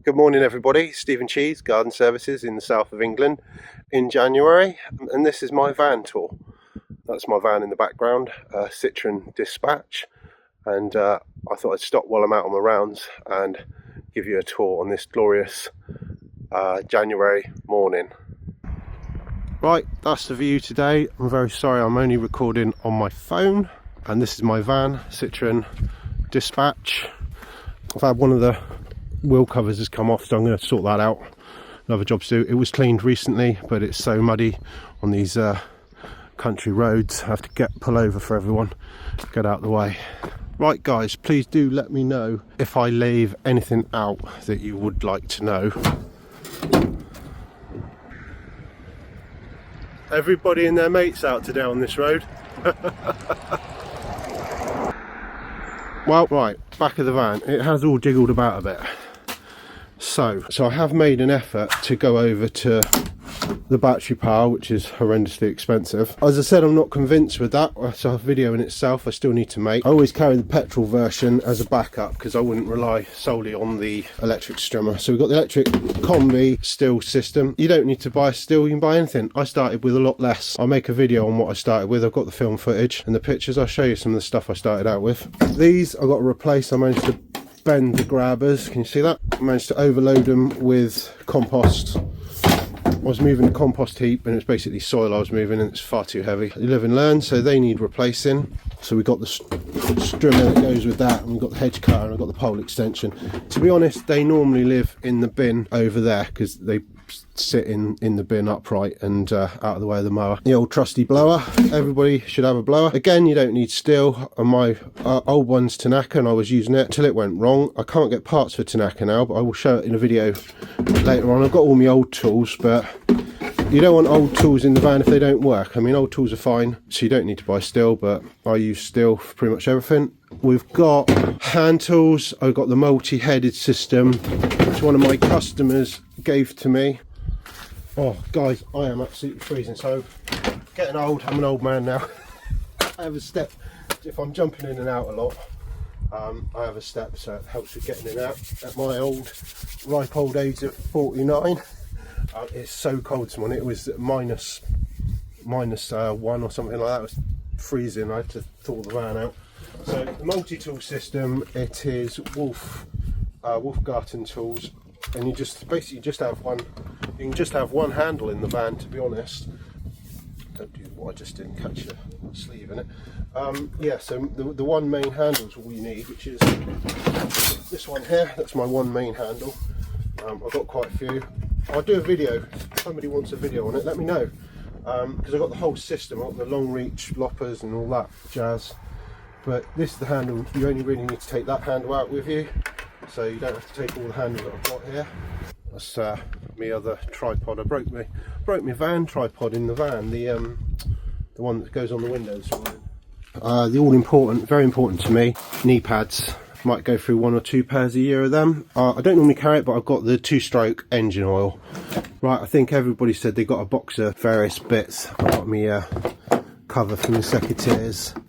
Good morning everybody, Stephen Cheese, Garden Services in the south of England in January, and this is my van tour. That's my van in the background, Citroen Dispatch, and I thought I'd stop while I'm out on my rounds and give you a tour on this glorious January morning. Right, that's the view today. I'm very sorry I'm only recording on my phone, and this is my van, Citroen Dispatch. I've had one of the wheel covers has come off, so I'm going to sort that out. Another job to do. It was cleaned recently, but it's so muddy on these country roads. I have to pull over for everyone, get out of the way. Right guys, please do let me know if I leave anything out that you would like to know. Everybody and their mates out today on this road. Well, right, back of the van, it has all jiggled about a bit. So I have made an effort to go over to the battery power, which is horrendously expensive. As I said, I'm not convinced with that. That's a video in itself I still need to make. I always carry the petrol version as a backup because I wouldn't rely solely on the electric strimmer. So we've got the electric combi still system. You don't need to buy steel, you can buy anything. I started with a lot less. I'll make a video on what I started with. I've got the film footage and the pictures. I'll show you some of the stuff I started out with. These I've got to replace. I managed to bend the grabbers, can you see that? I managed to overload them with compost. I was moving the compost heap and it's basically soil I was moving and it's far too heavy. You live and learn, so they need replacing. So we've got the strimmer that goes with that, and we've got the hedge cutter, and I've got the pole extension. To be honest, they normally live in the bin over there because they sit in the bin upright and out of the way of the mower. The old trusty blower, everybody should have a blower. Again, you don't need steel. On my old one's Tanaka and I was using it till it went wrong. I can't get parts for Tanaka now, but I will show it in a video later on. I've got all my old tools, but you don't want old tools in the van if they don't work. I mean, old tools are fine, so you don't need to buy steel, but I use steel for pretty much everything. We've got hand tools. I've got the multi-headed system, which one of my customers gave to me. Oh guys, I am absolutely freezing, so getting old. I'm an old man now. I have a step. If I'm jumping in and out a lot, I have a step, so it helps with getting in and out. At my ripe old age of 49, it's so cold this morning. It was minus 1 or something like that. It was freezing. I had to thaw the van out. So the multi-tool system, it is Wolf Garten tools, and you just basically just have one. You can just have one handle in the van, to be honest. Don't do what I just didn't catch a sleeve in it. Yeah, so the one main handle is all you need, which is this one here. That's my one main handle. I've got quite a few. I'll do a video. If somebody wants a video on it, let me know. Because I've got the whole system. I've got the long reach loppers and all that jazz. But this is the handle. You only really need to take that handle out with you, so you don't have to take all the handles that I've got here. That's my other tripod. I broke my van tripod in the van, the one that goes on the windows. The all important, very important to me, knee pads. Might go through 1 or 2 pairs a year of them. I don't normally carry it, but I've got the 2-stroke engine oil. Right, I think everybody said they got a box of various bits. I've got me cover from the Secateurs,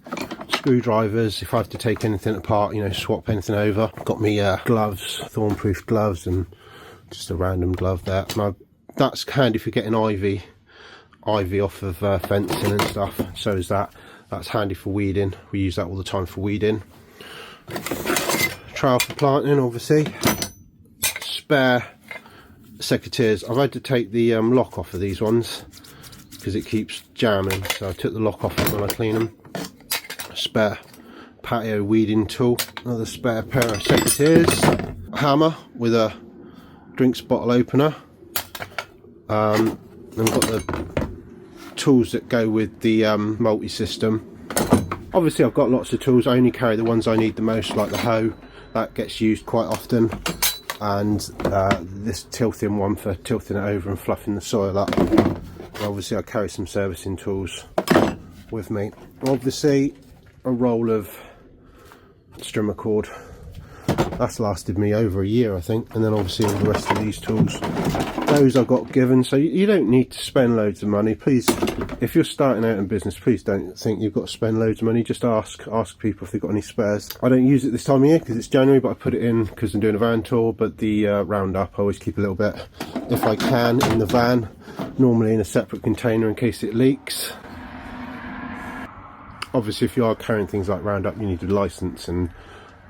screwdrivers if I have to take anything apart, you know, swap anything over. Got me gloves, thorn-proof gloves, and just a random glove there. And that's handy for getting ivy off of fencing and stuff. So is that. That's handy for weeding. We use that all the time for weeding. Trowel for planting, obviously. Spare Secateurs. I've had to take the lock off of these ones because it keeps jamming, so I took the lock off when I clean them. Spare patio weeding tool. Another spare pair of Secateurs. A hammer with a drinks bottle opener. Then we've got the tools that go with the multi-system. Obviously I've got lots of tools. I only carry the ones I need the most, like the hoe. That gets used quite often, and this tilting one for tilting it over and fluffing the soil up. And obviously I carry some servicing tools with me. Obviously a roll of strimmer cord. That's lasted me over a year, I think. And then obviously all the rest of these tools, those I got given. So you don't need to spend loads of money. Please If you're starting out in business, please don't think you've got to spend loads of money. Just ask people if they've got any spares. I don't use it this time of year because it's January, but I put it in because I'm doing a van tour. But the Roundup, I always keep a little bit, if I can, in the van, normally in a separate container in case it leaks. Obviously, if you are carrying things like Roundup, you need a license and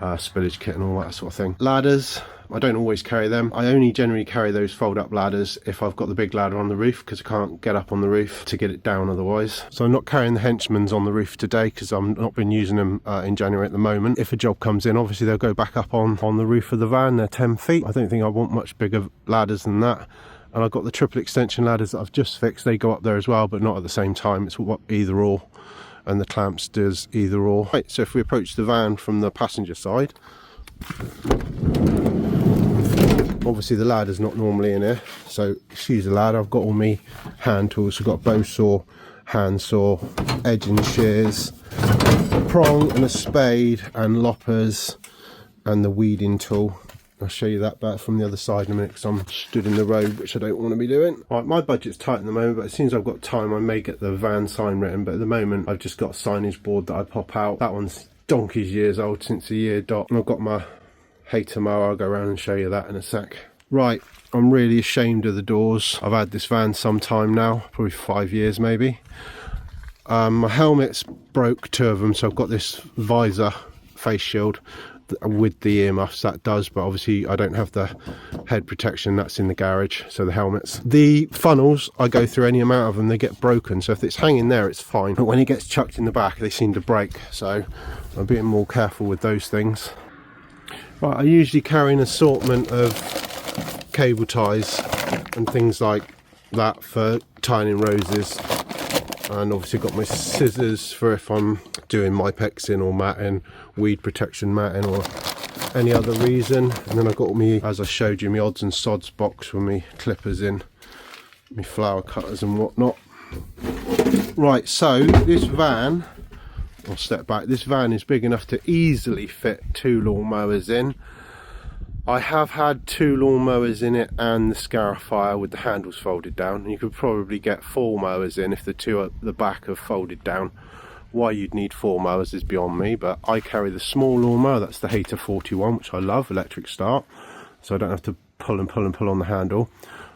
spillage kit and all that sort of thing. Ladders, I don't always carry them. I only generally carry those fold-up ladders if I've got the big ladder on the roof, because I can't get up on the roof to get it down otherwise. So I'm not carrying the Henchmans on the roof today because I've not been using them in January at the moment. If a job comes in, obviously they'll go back up on the roof of the van. They're 10 feet. I don't think I want much bigger ladders than that. And I've got the triple extension ladders that I've just fixed. They go up there as well, but not at the same time. It's either or. And the clamps does either or. Right, so if we approach the van from the passenger side, obviously the ladder's not normally in here, so excuse the ladder. I've got all my hand tools. I've got a bow saw, hand saw, edging shears, a prong and a spade and loppers and the weeding tool. I'll show you that back from the other side in a minute because I'm stood in the road, which I don't want to be doing. Right, my budget's tight at the moment, but as soon as I've got time I may get the van sign written, but at the moment I've just got a signage board that I pop out. That one's donkey's years old, since a year dot, and I've got my hater mower. I'll go around and show you that in a sec. Right, I'm really ashamed of the doors. I've had this van some time now, probably 5 years maybe. My helmet's broke, 2 of them, so I've got this visor face shield with the earmuffs, that does, but obviously I don't have the head protection. That's in the garage, so the helmets. The funnels, I go through any amount of them, they get broken, so if it's hanging there it's fine, but when it gets chucked in the back they seem to break, so I'm being more careful with those things. Right, I usually carry an assortment of cable ties and things like that for tying in roses, and obviously got my scissors for if I'm doing Mipexing or matting, weed protection matting or any other reason. And then I've got me, as I showed you, my odds and sods box with me clippers in, my flower cutters and whatnot. Right, so this van, I'll step back, this van is big enough to easily fit 2 lawnmowers in. I have had 2 lawnmowers in it and the Scarifier with the handles folded down. You could probably get 4 mowers in if the 2 at the back are folded down. Why you'd need 4 mowers is beyond me, but I carry the small lawnmower, that's the Hater 41, which I love, electric start, so I don't have to pull on the handle.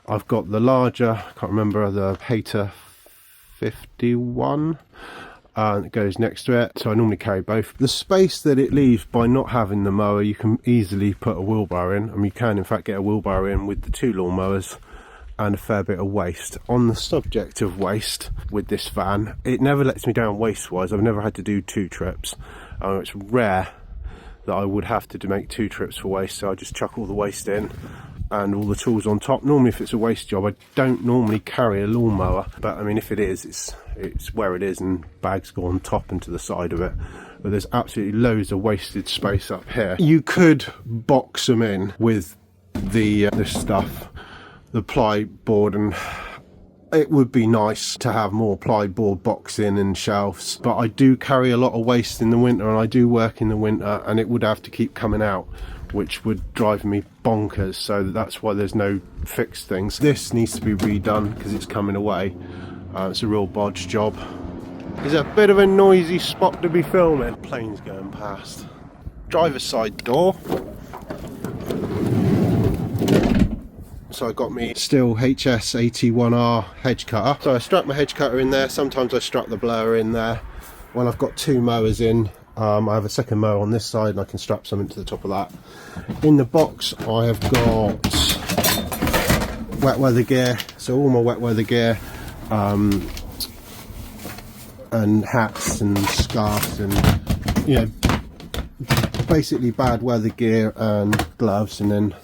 I've got the larger, I can't remember, the Hater 51, and it goes next to it, so I normally carry both. The space that it leaves by not having the mower, you can easily put a wheelbarrow in. I mean, you can in fact get a wheelbarrow in with the 2 lawnmowers and a fair bit of waste. On the subject of waste with this van, it never lets me down waste wise. I've never had to do 2 trips. It's rare that I would have to make 2 trips for waste, so I just chuck all the waste in and all the tools on top. Normally if it's a waste job I don't normally carry a lawnmower, but I mean if it is, it's where it is, and bags go on top and to the side of it. But there's absolutely loads of wasted space up here. You could box them in with the this stuff, the ply board, and it would be nice to have more ply board boxing and shelves, but I do carry a lot of waste in the winter and I do work in the winter, and it would have to keep coming out, which would drive me bonkers, so that's why there's no fixed things. This needs to be redone because it's coming away. It's a real bodge job. It's a bit of a noisy spot to be filming. Planes going past. Driver's side door. So I got me Stihl HS81R hedge cutter. So I strap my hedge cutter in there. Sometimes I strap the blower in there. When I've got 2 mowers in, I have a second mower on this side and I can strap something to the top of that. In the box I have got wet weather gear, so all my wet weather gear, and hats and scarves and, you know, basically bad weather gear and gloves, and then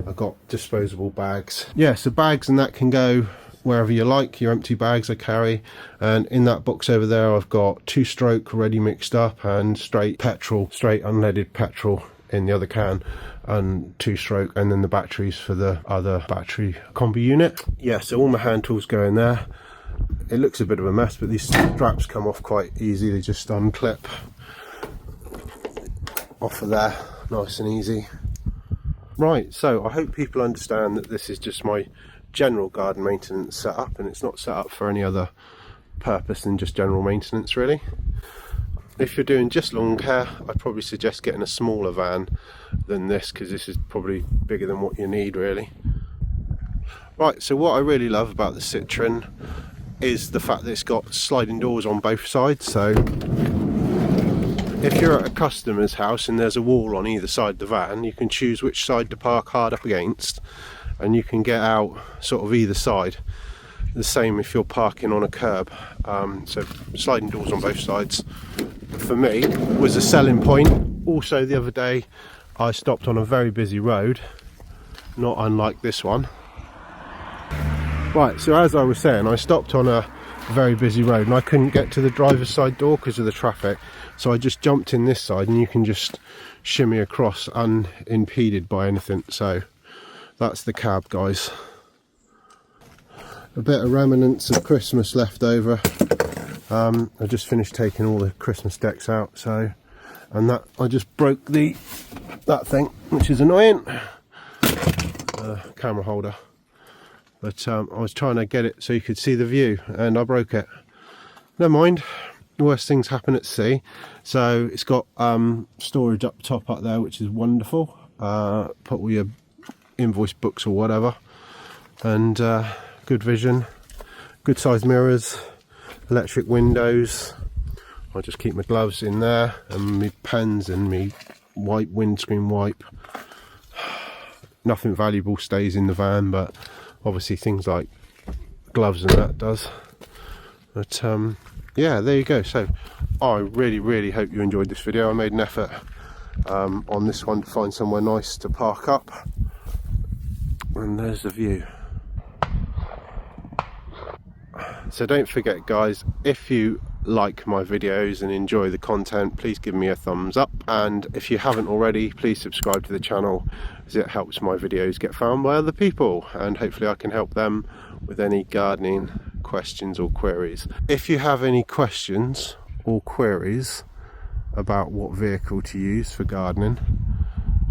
I've got disposable bags. Yeah, so bags and that can go wherever you like. Your empty bags I carry, and in that box over there I've got 2-stroke ready mixed up and straight petrol, straight unleaded petrol in the other can, and 2-stroke, and then the batteries for the other battery combi unit. Yeah, so all my hand tools go in there. It looks a bit of a mess, but these straps come off quite easy. They just unclip off of there, nice and easy. Right, so I hope people understand that this is just my general garden maintenance setup, and it's not set up for any other purpose than just general maintenance really. If you're doing just lawn care, I'd probably suggest getting a smaller van than this, because this is probably bigger than what you need really. Right, so what I really love about the Citroen is the fact that it's got sliding doors on both sides. So if you're at a customer's house and there's a wall on either side of the van, you can choose which side to park hard up against, and you can get out sort of either side. The same if you're parking on a curb. So sliding doors on both sides for me was a selling point. Also the other day I stopped on a very busy road, not unlike this one. Right, so as I was saying, I stopped on a very busy road and I couldn't get to the driver's side door because of the traffic, so I just jumped in this side, and you can just shimmy across unimpeded by anything. So that's the cab, guys. A bit of remnants of Christmas left over. I just finished taking all the Christmas decks out, so, and that I just broke that thing, which is annoying, camera holder. But I was trying to get it so you could see the view, and I broke it. Never mind, worst things happen at sea. So it's got storage up top up there, which is wonderful. Put all your invoice books or whatever, and good vision, good size mirrors, electric windows. I just keep my gloves in there, and my pens and my wipe, windscreen wipe. Nothing valuable stays in the van, but obviously things like gloves and that does. But yeah, there you go. So I really hope you enjoyed this video. I made an effort on this one to find somewhere nice to park up, and there's the view. So don't forget, guys, if you like my videos and enjoy the content, please give me a thumbs up, and if you haven't already, please subscribe to the channel, as it helps my videos get found by other people, and hopefully I can help them with any gardening questions or queries. If you have any questions or queries about what vehicle to use for gardening,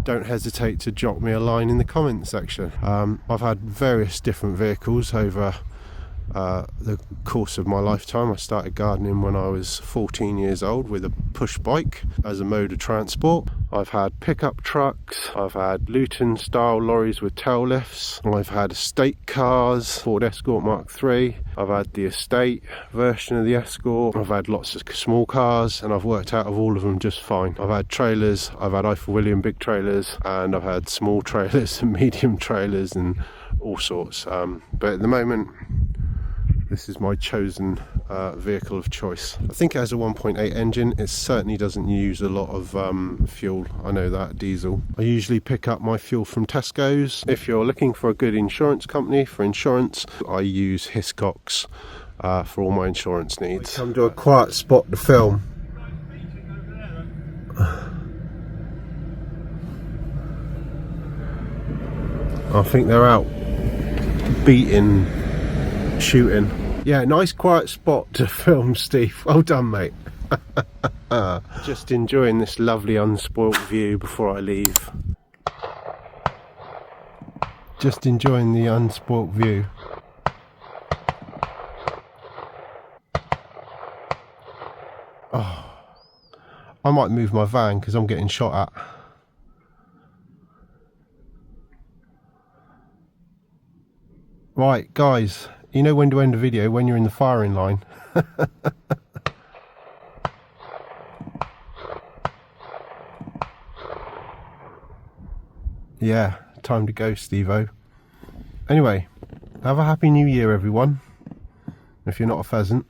don't hesitate to drop me a line in the comment section. I've had various different vehicles over the course of my lifetime. I started gardening when I was 14 years old with a push bike as a mode of transport. I've had pickup trucks, I've had Luton style lorries with tail lifts, I've had estate cars, Ford Escort Mark III, I've had the estate version of the Escort, I've had lots of small cars, and I've worked out of all of them just fine. I've had trailers, I've had Eiffel William big trailers, and I've had small trailers and medium trailers and all sorts, but at the moment this is my chosen vehicle of choice. I think it has a 1.8 engine. It certainly doesn't use a lot of fuel, I know that, diesel. I usually pick up my fuel from Tesco's. If you're looking for a good insurance company for insurance, I use Hiscox for all my insurance needs. I come to a quiet spot to film. I think they're out beating, shooting. Yeah, nice quiet spot to film, Steve. Well done, mate. Just enjoying this lovely unspoilt view before I leave. Just enjoying the unspoilt view. Oh, I might move my van because I'm getting shot at. Right, guys. You know when to end a video, when you're in the firing line. Yeah, time to go, Steve-o. Anyway, have a happy new year, everyone. If you're not a pheasant.